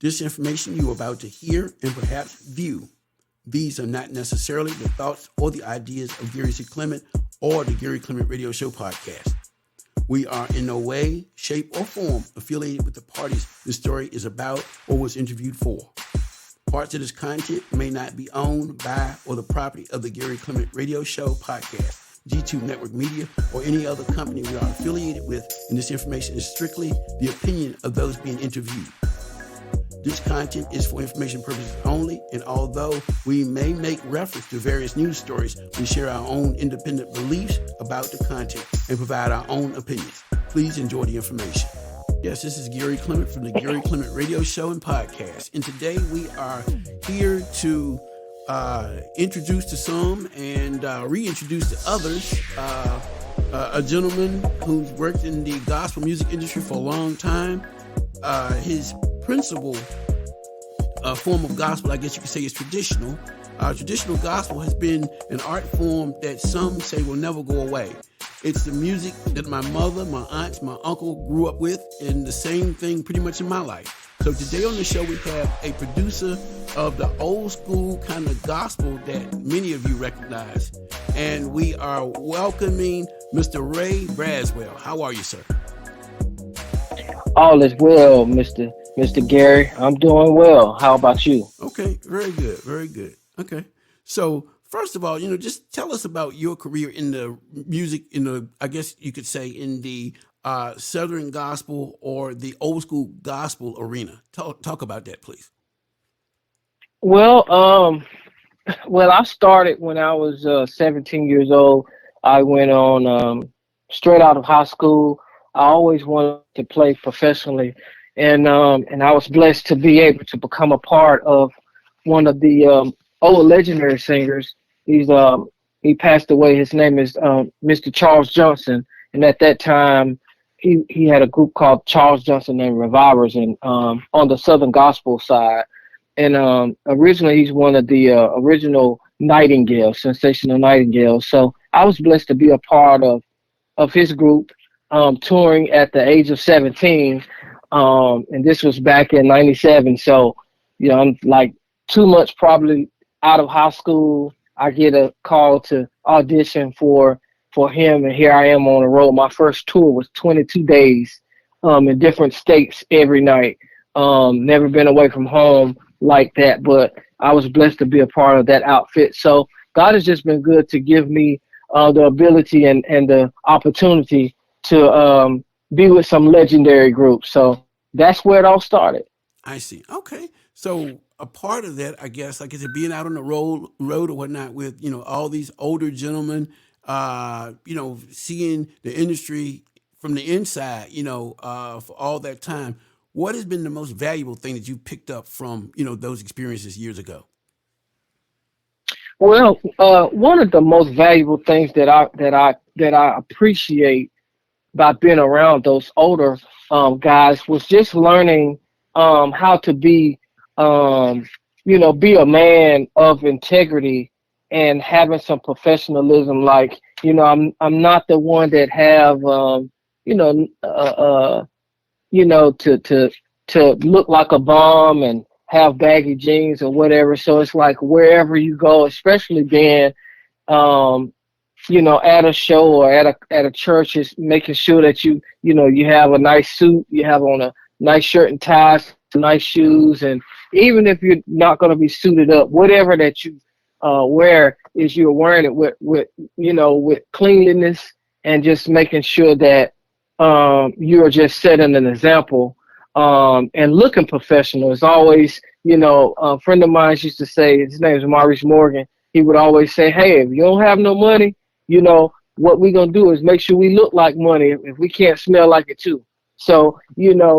This information you are about to hear and perhaps view, these are not necessarily the thoughts or the ideas of Gary C.Clement or the Gary Clement Radio Show podcast. We are in no way, shape, or form affiliated with the parties this story is about or was interviewed for. Parts of this content may not be owned by or the property of the Gary Clement Radio Show podcast, G2 Network Media, or any other company we are affiliated with, and this information is strictly the opinion of those being interviewed. This content is for information purposes only, and although we may make reference to various news stories, we share our own independent beliefs about the content and provide our own opinions. Please enjoy the information. Yes, this is Gary Clement from the Gary Clement Radio Show and Podcast, and today we are here to introduce to some and reintroduce to others a gentleman who's worked in the gospel music industry for a long time. His principal form of gospel, I guess you could say, is traditional. Traditional gospel has been an art form that some say will never go away. It's the music that my mother, my aunts, my uncle grew up with, and the same thing pretty much in my life. So today on the show, we have a producer of the old school kind of gospel that many of you recognize. And we are welcoming Mr. Ray Braswell. How are you, sir? All is well, Mr. Gary. I'm doing well. How about you? Okay, very good, very good. Okay, so first of all, just tell us about your career in the music, I guess you could say in the Southern gospel or the old school gospel arena. Talk about that, please. Well, I started when I was 17 years old. I went on straight out of high school. I always wanted to play professionally, and I was blessed to be able to become a part of one of the old legendary singers. He passed away. His name is Mr. Charles Johnson, and at that time he had a group called Charles Johnson and Revivers, and on the Southern gospel side. And originally he's one of the original Nightingales, sensational Nightingales. So I was blessed to be a part of his group. Touring at the age of 17, and this was back in '97. So, I'm like 2 months probably out of high school. I get a call to audition for him, and here I am on the road. My first tour was 22 days in different states every night. Never been away from home like that, but I was blessed to be a part of that outfit. So God has just been good to give me the ability and the opportunity to be with some legendary groups. So that's where it all started. I see. Okay. So a part of that, I guess, like I said, being out on the road or whatnot with, all these older gentlemen, seeing the industry from the inside, for all that time. What has been the most valuable thing that you picked up from, those experiences years ago? Well, one of the most valuable things that I appreciate by being around those older guys was just learning how to be a man of integrity and having some professionalism. Like, I'm not the one that have to look like a bum and have baggy jeans or whatever. So it's like wherever you go, especially being at a show or at a church, is making sure that you have a nice suit, you have on a nice shirt and tie, nice shoes, and even if you're not going to be suited up, whatever that you wear, is you're wearing it with cleanliness and just making sure that you are just setting an example and looking professional. It's always, a friend of mine used to say, his name is Maurice Morgan. He would always say, hey, if you don't have no money, what we're going to do is make sure we look like money if we can't smell like it too. So,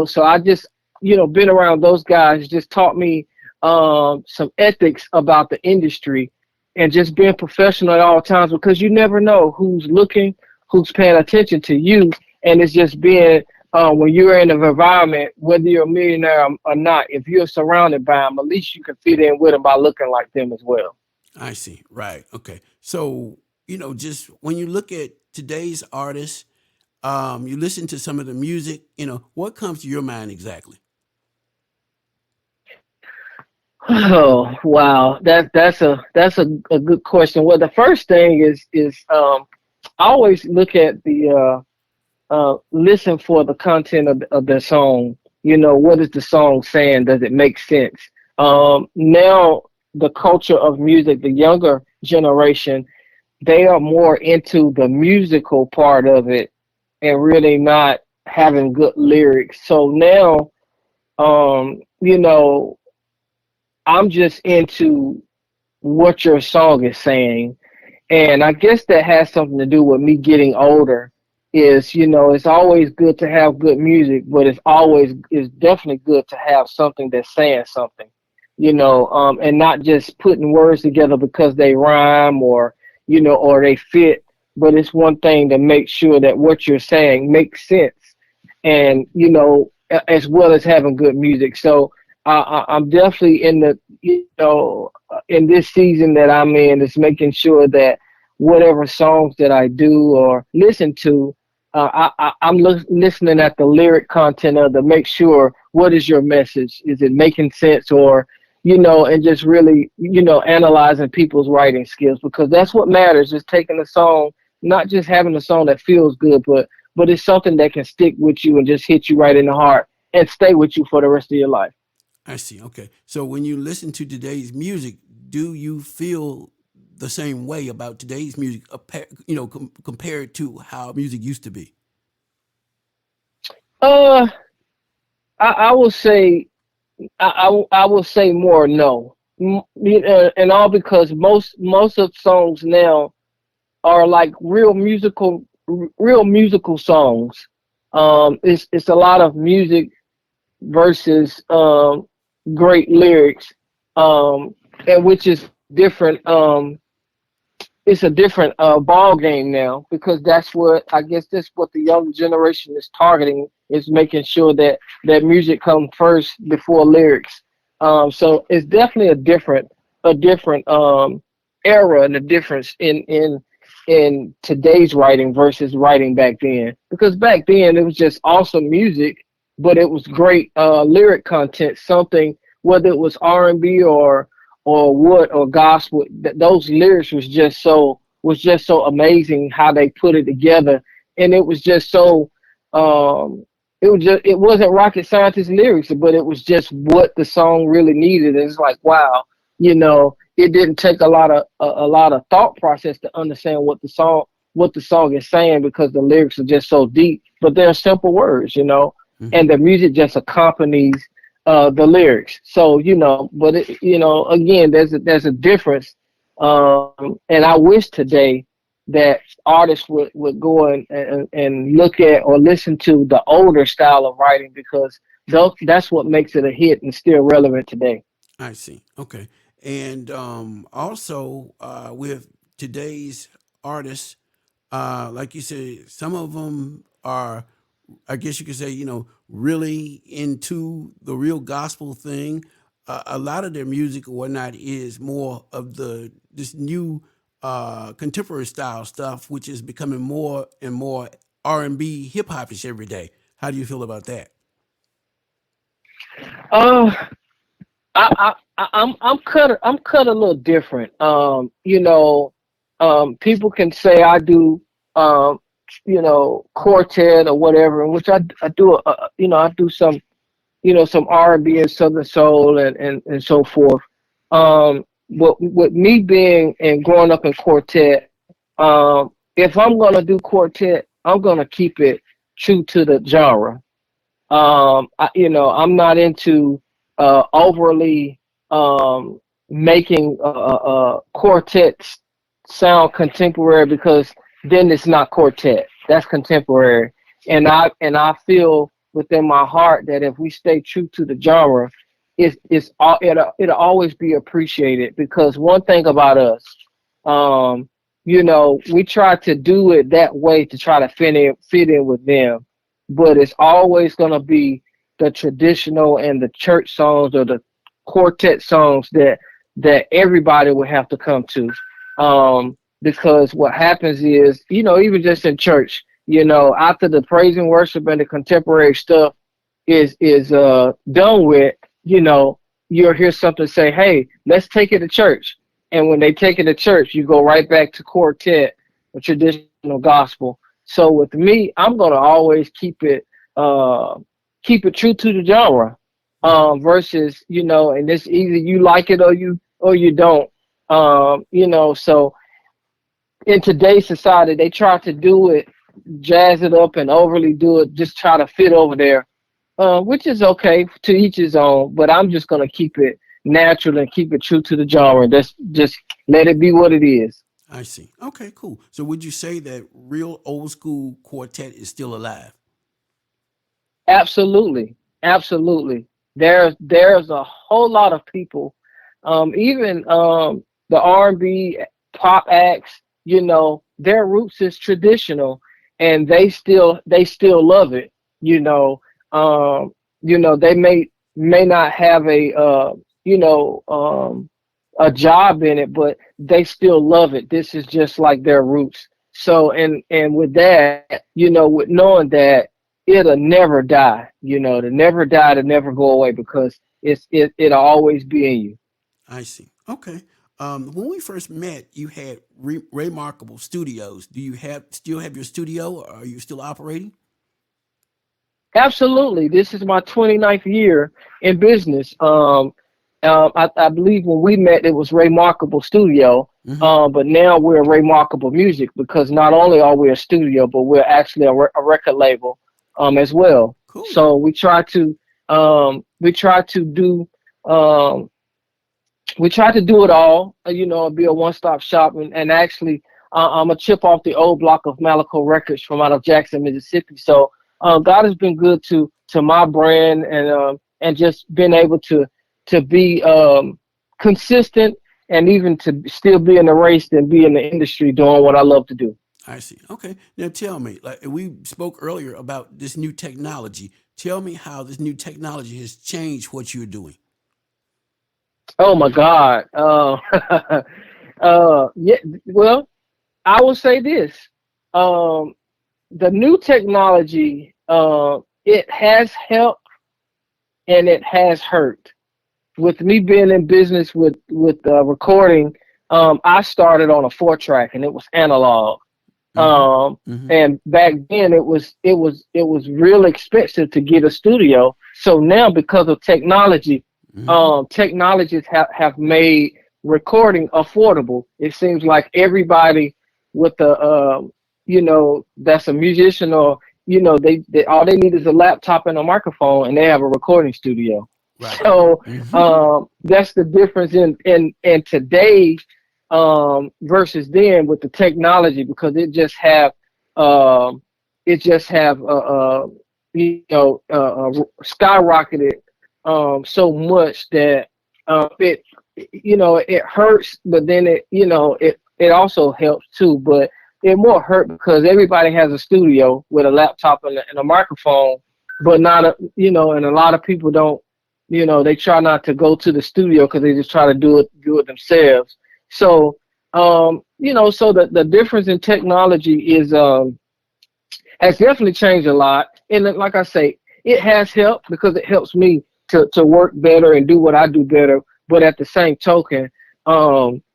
so I just, been around those guys just taught me some ethics about the industry and just being professional at all times, because you never know who's looking, who's paying attention to you. And it's just being, when you're in an environment, whether you're a millionaire or not, if you're surrounded by them, at least you can fit in with them by looking like them as well. I see. Right. Okay. So, just when you look at today's artists, you listen to some of the music, what comes to your mind exactly? Oh wow, that's a good question. Well, the first thing is I always look at the listen for the content of the song. You know, what is the song saying? Does it make sense? Now the culture of music, the younger generation, they are more into the musical part of it and really not having good lyrics. So now, you know, I'm just into what your song is saying. And I guess that has something to do with me getting older. Is, you know, it's always good to have good music, but it's definitely good to have something that's saying something, you know, and not just putting words together because they rhyme or, you know, or they fit. But it's one thing to make sure that what you're saying makes sense, and you know, as well as having good music. So I'm definitely in the, you know, in this season that I'm in, is making sure that whatever songs that I do or listen to, I'm listening at the lyric content of the, make sure what is your message? Is it making sense? Or, you know, and just really, you know, analyzing people's writing skills, because that's what matters, is taking a song, not just having a song that feels good, but it's something that can stick with you and just hit you right in the heart and stay with you for the rest of your life. I see. Okay. So when you listen to today's music, do you feel the same way about today's music, compared to how music used to be? Uh, I will say, I will say more no. You know, and all because most of songs now are like real musical songs. It's a lot of music versus great lyrics, and which is different. It's a different ball game now, because that's what, I guess that's what the young generation is targeting, is making sure that that music comes first before lyrics. So it's definitely a different era, and a difference in today's writing versus writing back then. Because back then it was just awesome music, but it was great lyric content. Something, whether it was R&B or gospel, those lyrics was just so amazing how they put it together, and it was just so it wasn't rocket scientist lyrics, but it was just what the song really needed. And it's like, wow, you know, it didn't take a lot of thought process to understand what the song is saying, because the lyrics are just so deep, but they're simple words, you know, Hmm. and the music just accompanies the lyrics. So, you know, but you know, again, there's a difference, and I wish today that artists would go and look at or listen to the older style of writing, because that's what makes it a hit and still relevant today. I see. Okay. And also with today's artists, like you said, some of them are, I guess you could say, really into the real gospel thing. A lot of their music or whatnot is more of this new contemporary style stuff, which is becoming more and more R&B, hip hopish every day. How do you feel about that? Uh, I'm cut a little different. You know, people can say I do, um, you know, quartet or whatever, in which I do, you know, I do some, you know, some R&B and Southern soul and so forth. But with me being and growing up in quartet, if I'm gonna do quartet, I'm gonna keep it true to the genre. You know, I'm not into overly making quartets sound contemporary, because then it's not quartet. That's contemporary, and I feel within my heart that if we stay true to the genre, it'll always be appreciated. Because one thing about us, um, you know, we try to do it that way to try to fit in with them, but it's always going to be the traditional and the church songs or the quartet songs that everybody will have to come to. Because what happens is, you know, even just in church, you know, after the praise and worship and the contemporary stuff is done with, you know, you'll hear something say, hey, let's take it to church. And when they take it to church, you go right back to quartet or traditional gospel. So with me, I'm gonna always keep it true to the genre, versus, and it's either you like it or you don't. So in today's society, they try to do it, jazz it up and overly do it, just try to fit over there, which is okay, to each his own. But I'm just gonna keep it natural and keep it true to the genre. Just let it be what it is. I see. Okay, cool. So would you say that real old school quartet is still alive? Absolutely, absolutely. There's a whole lot of people, even the R&B pop acts. Their roots is traditional, and they still love it. You know, they may not have a job in it, but they still love it. This is just like their roots. So, and with that, with knowing that it'll never die, to never die, to never go away, because it'll always be in you. I see. Okay. When we first met, you had Remarkable Studios. Do you still have your studio, or are you still operating? Absolutely. This is my 29th year in business. I believe when we met, it was Remarkable Studio, Hmm. but now we're Remarkable Music, because not only are we a studio, but we're actually a record label, as well. Cool. So um, we try to do it all, be a one-stop shop, and actually, I'm a chip off the old block of Malaco Records from out of Jackson, Mississippi. So God has been good to my brand, and just been able to be consistent, and even to still be in the race and be in the industry doing what I love to do. I see. Okay. Now tell me, like we spoke earlier about this new technology. Tell me how this new technology has changed what you're doing. Oh my God. Yeah. Well, I will say this. Um, the new technology, it has helped and it has hurt. With me being in business with recording, I started on a 4 track, and it was analog. Hmm. Um, Hmm. and back then it was real expensive to get a studio. So now, because of technology, Hmm. technologies have made recording affordable. It seems like everybody with that's a musician, or they all they need is a laptop and a microphone, and they have a recording studio. Right. So Hmm. that's the difference in today, versus then with the technology, because um, it just have skyrocketed so much that it hurts, but then it also helps too. But it more hurt because everybody has a studio with a laptop and a microphone, but not and a lot of people don't. They try not to go to the studio because they just try to do it themselves. So so the difference in technology has definitely changed a lot. And like I say, it has helped because it helps me to work better and do what I do better. But at the same token, everybody,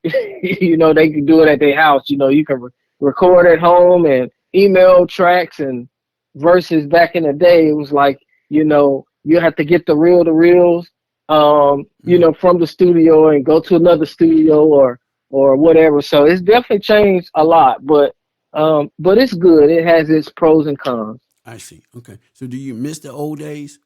they can do it at their house. You can record at home and email tracks, and versus back in the day, it was like, you have to get the reels, from the studio and go to another studio or whatever. So it's definitely changed a lot, but it's good. It has its pros and cons. I see. Okay. So do you miss the old days?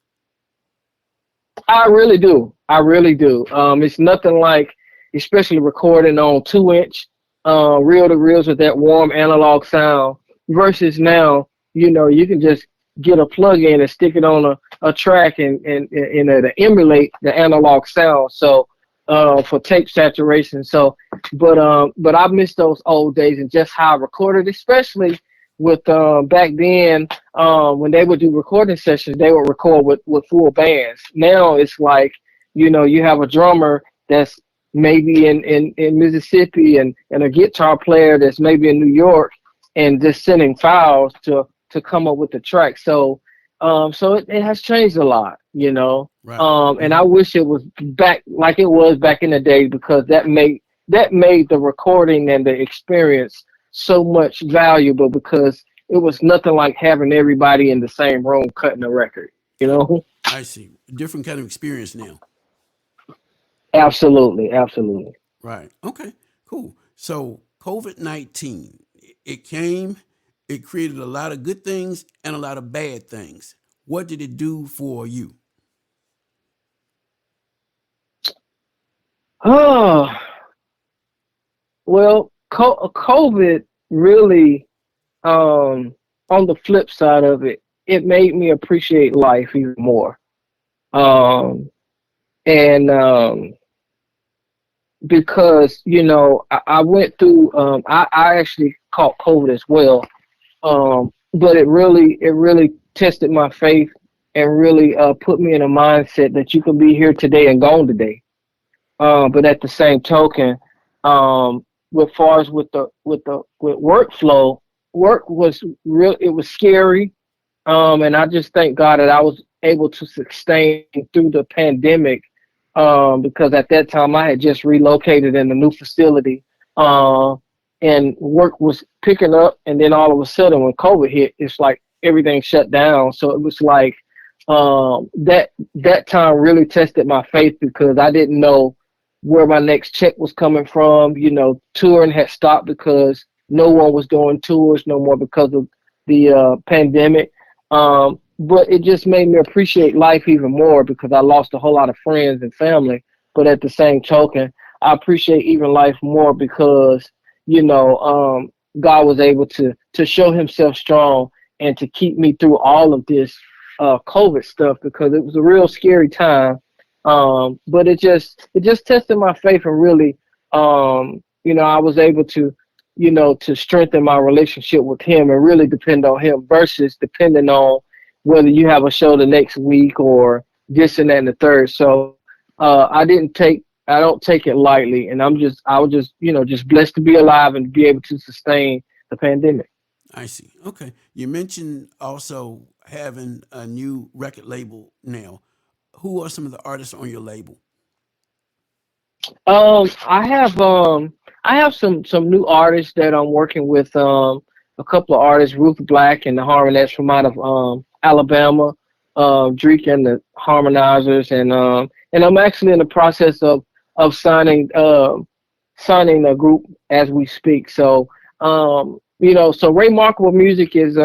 I really do. I really do. It's nothing like, especially recording on 2 inch, reel to reels with that warm analog sound, versus now, you can just get a plug in and stick it on a track, and to emulate the analog sound. So, for tape saturation. So, but I miss those old days and just how I recorded, especially with back then, when they would do recording sessions, they would record with full bands. Now it's like, you have a drummer that's maybe in Mississippi, and a guitar player that's maybe in New York, and just sending files to come up with the track. So So it has changed a lot, you know. Right. And I wish it was back like it was back in the day, because that made the recording and the experience so much valuable, because it was nothing like having everybody in the same room cutting a record, you I, know? I see. Different kind of experience now. Absolutely, absolutely. Right. Okay. Cool. So COVID-19, it came, it created a lot of good things and a lot of bad things. What did it do for you? Oh, well, COVID really, on the flip side of it, it made me appreciate life even more. Um, and Because, I went through, I actually caught COVID as well. But it really tested my faith, and really put me in a mindset that you can be here today and gone today. But at the same token, with far as with workflow, work was real. It was scary. And I just thank God that I was able to sustain through the pandemic. Because at that time I had just relocated in a new facility. Uh, and work was picking up, and then all of a sudden when COVID hit, it's like everything shut down. So it was like, that time really tested my faith, because I didn't know where my next check was coming from. Touring had stopped because no one was doing tours no more because of the pandemic. But it just made me appreciate life even more, because I lost a whole lot of friends and family. But at the same token, I appreciate even life more because, God was able to show himself strong, and to keep me through all of this COVID stuff, because it was a real scary time. But it just tested my faith, and really, I was able to strengthen my relationship with him, and really depend on him, versus depending on whether you have a show the next week or this and that and the third. So I don't take it lightly, and I was just blessed to be alive and be able to sustain the pandemic. I see. Okay. You mentioned also having a new record label now. Who are some of the artists on your label? I have some new artists that I'm working with. A couple of artists, Ruth Black and the Harmonettes from out of Alabama, Drake and the Harmonizers, and I'm actually in the process of signing a group as we speak. So, so Remarkable Music is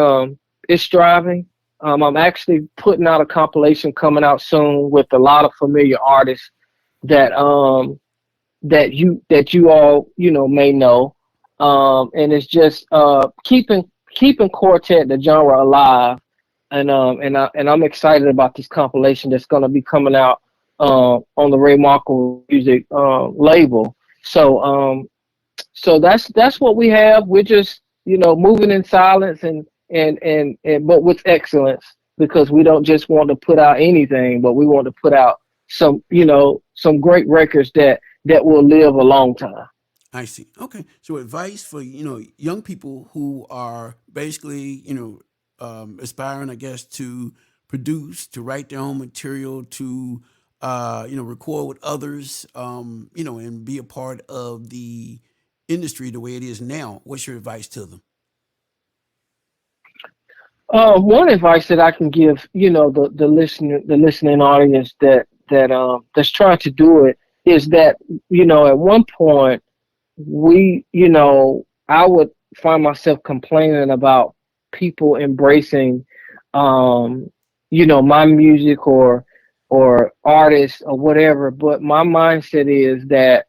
striving. I'm actually putting out a compilation coming out soon with a lot of familiar artists that that you all may know. And it's just keeping quartet the genre alive. And I'm excited about this compilation that's going to be coming out on the Remarkable Music label. So that's what we have. We're just moving in silence, and but with excellence, because we don't just want to put out anything, but we want to put out some great records that will live a long time. I see. Okay. So advice for, young people who are basically, aspiring, I guess, to produce, to write their own material, to, record with others, and be a part of the industry the way it is now. What's your advice to them? One advice that I can give, the listening audience that's trying to do it, is that at one point I would find myself complaining about people embracing, my music, or artists or whatever. But my mindset is that,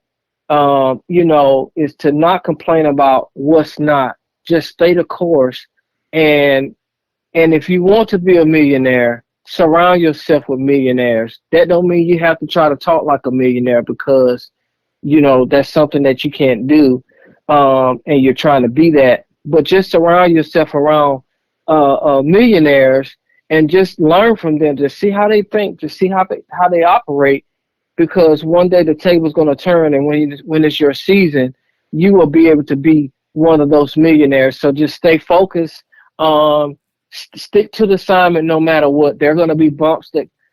is to not complain about what's not, just stay the course. And if you want to be a millionaire, surround yourself with millionaires. That don't mean you have to try to talk like a millionaire, because that's something that you can't do, and you're trying to be that. But just surround yourself around millionaires, and just learn from them, to see how they think, to see how they operate, because one day the table's going to turn, and when it's your season, you will be able to be one of those millionaires. So just stay focused, stick to the assignment no matter what. There are going to be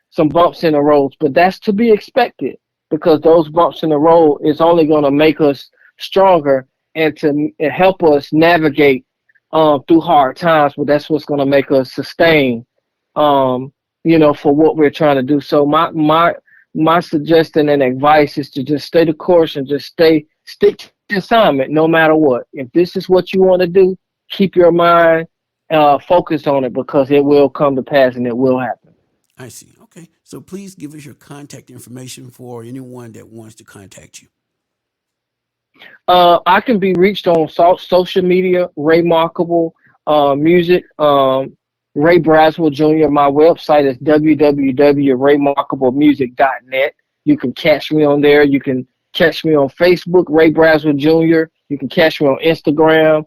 some bumps in the roads, but that's to be expected because those bumps in the road is only going to make us stronger and to help us navigate through hard times. But that's what's going to make us sustain, for what we're trying to do. So my suggestion and advice is to just stay the course and just stick to the assignment no matter what. If this is what you want to do, keep your mind focused on it because it will come to pass and it will happen. I see. Okay. So please give us your contact information for anyone that wants to contact you. I can be reached on social media, Ray Markable Music, Ray Braswell Jr. My website is www.raymarkablemusic.net. You can catch me on there. You can catch me on Facebook, Ray Braswell Jr. You can catch me on Instagram.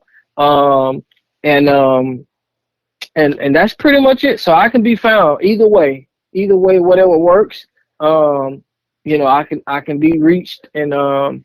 And that's pretty much it. So I can be found either way, whatever works. I can be reached and I'll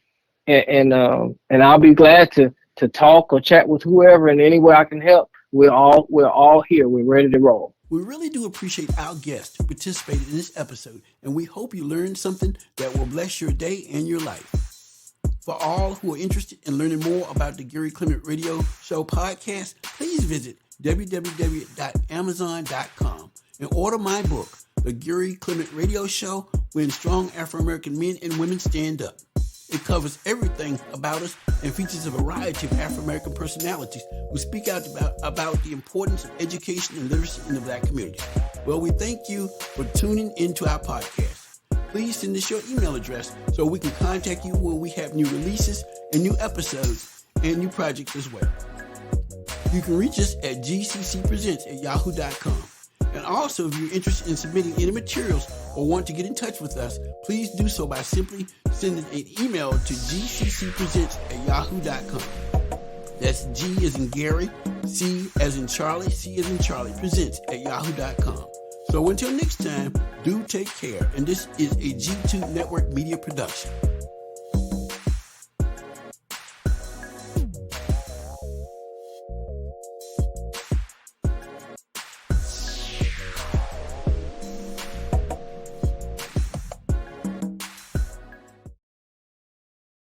be glad to talk or chat with whoever in any way I can help. We're all here. We're ready to roll. We really do appreciate our guests who participated in this episode, and we hope you learned something that will bless your day and your life. For all who are interested in learning more about the Gary Clement Radio Show podcast, please visit www.amazon.com and order my book, The Gary Clement Radio Show, When Strong Afro-American Men and Women Stand Up. It covers everything about us and features a variety of Afro-American personalities who speak out about the importance of education and literacy in the Black community. Well, we thank you for tuning into our podcast. Please send us your email address so we can contact you when we have new releases and new episodes and new projects as well. You can reach us at gccpresents@yahoo.com. And also, if you're interested in submitting any materials or want to get in touch with us, please do so by simply sending an email to gccpresents@yahoo.com. That's G as in Gary, C as in Charlie, C as in Charlie, presents@yahoo.com. So until next time, do take care. And this is a G2 Network Media production.